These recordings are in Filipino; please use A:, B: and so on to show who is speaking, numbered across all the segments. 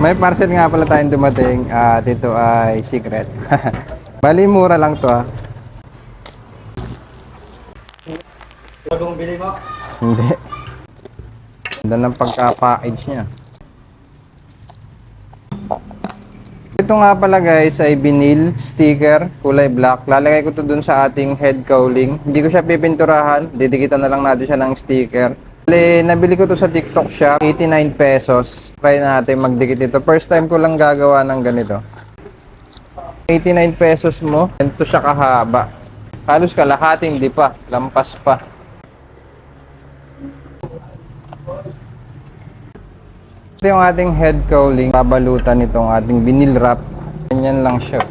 A: May parcel nga pala tayong dumating at ito ay secret. Bali, mura lang to ah.
B: Bagong bili mo?
A: Hindi. Ganda ng pagka-package niya. Ito nga pala guys ay vinyl sticker, kulay black. Lalagay ko to dun sa ating head cowling. Hindi ko siya pipinturahan. Didikitan na lang natin siya ng sticker. Bali, nabili ko to sa TikTok shop. 89 pesos. Try natin magdikit ito. First time ko lang gagawa ng ganito. 89 pesos mo. Ito siya kahaba. Halos kalahating di pa. Lampas pa. Ito yung ating head cowling. Babalutan itong ating vinyl wrap. Ganyan lang siya.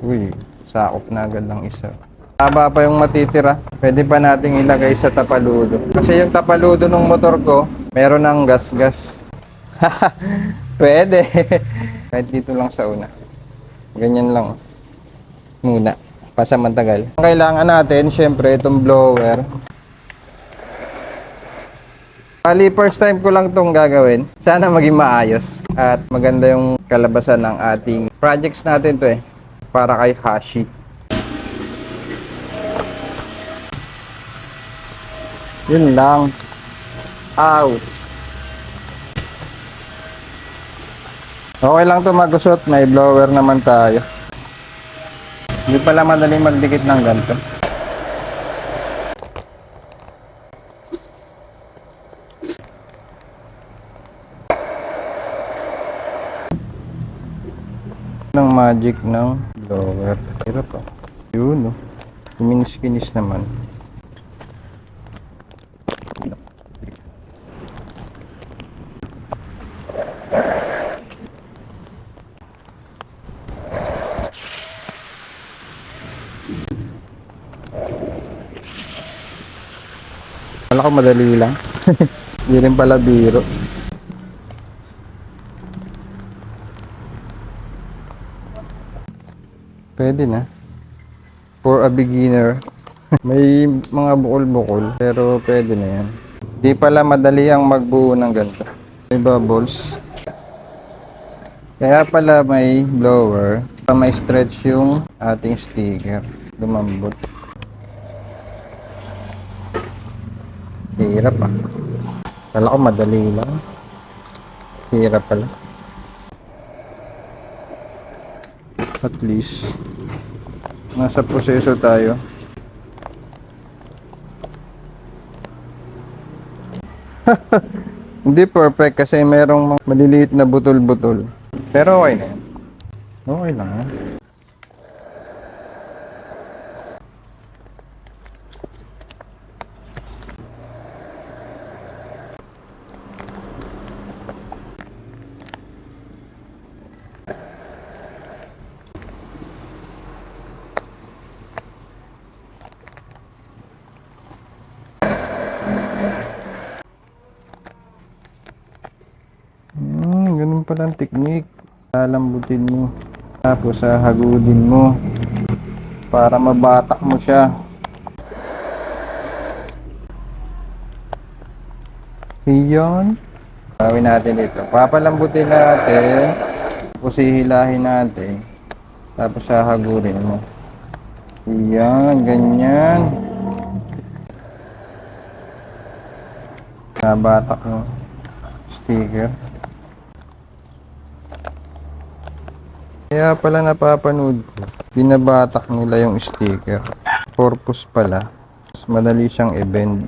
A: Uy, sakop na agad ng isa. Haba pa yung matitira. Pwede pa nating ilagay sa tapaludo. Kasi yung tapaludo ng motor ko, meron ng gas-gas. Pwede. Kahit dito lang sa una. Ganyan lang. Muna. Pasamantagal. Ang kailangan natin, syempre, itong blower. Bali, first time ko lang itong gagawin. Sana maging maayos. At maganda yung kalabasan ng ating projects natin to eh. Para kay Hashi. Yun lang. Ouch. Okay lang to magusot. May blower naman tayo. Hindi pala madaling magdikit ng ganito. Ng magic ng blower. Hirap pa. Yun, no? Kuminis-kinis naman. Wala ko madali lang. Hindi rin pala biro. Pwede na. For a beginner. May mga bukol-bukol. Pero pwede na yan. Di pala madali ang magbuo ng ganito. May bubbles. Kaya pala may blower. Para may stretch yung ating sticker. Lumambot. Hirap ah. Kala ko madali lang. Hirap pala. At least nasa proseso tayo. Hindi perfect kasi merong maliliit na butol-butol. Pero okay na yan. Okay lang yan. Ganun pala ang technique. Lalambutin mo. Tapos hagudin mo. Para mabatak mo siya. Iyon. Gawin natin ito. Papalambutin natin. Tapos hihilahin natin. Tapos hagudin mo. Iyan. Ganyan. Nabatak mo. Sticker. Kaya pala napapanood ko, binabatak nila yung sticker. Purpose pala. Mas madali siyang i-bend.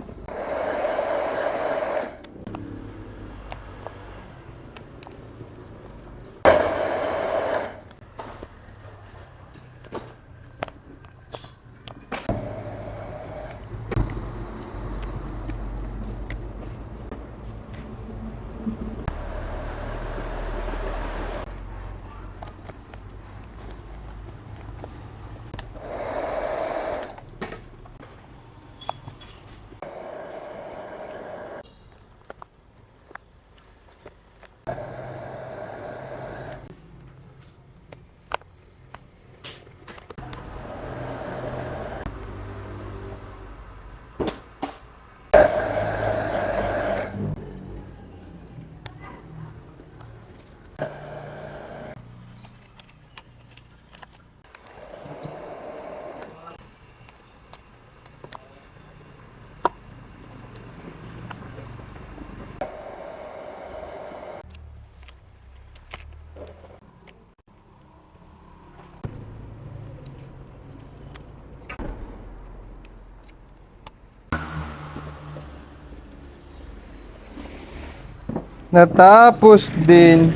A: Natapos din.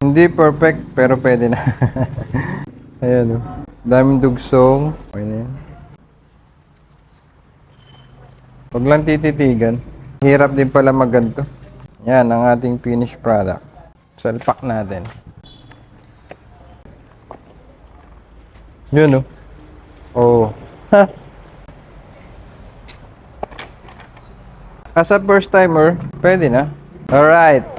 A: Hindi perfect, pero pwede na. Ayan o. Daming dugsong. Okay na yan. Huwag lang tititigan. Hirap din pala magganto. Yan ang ating finished product. Salpak natin. Yun o. Oh. Ha! As a first timer, pwede na. Alright.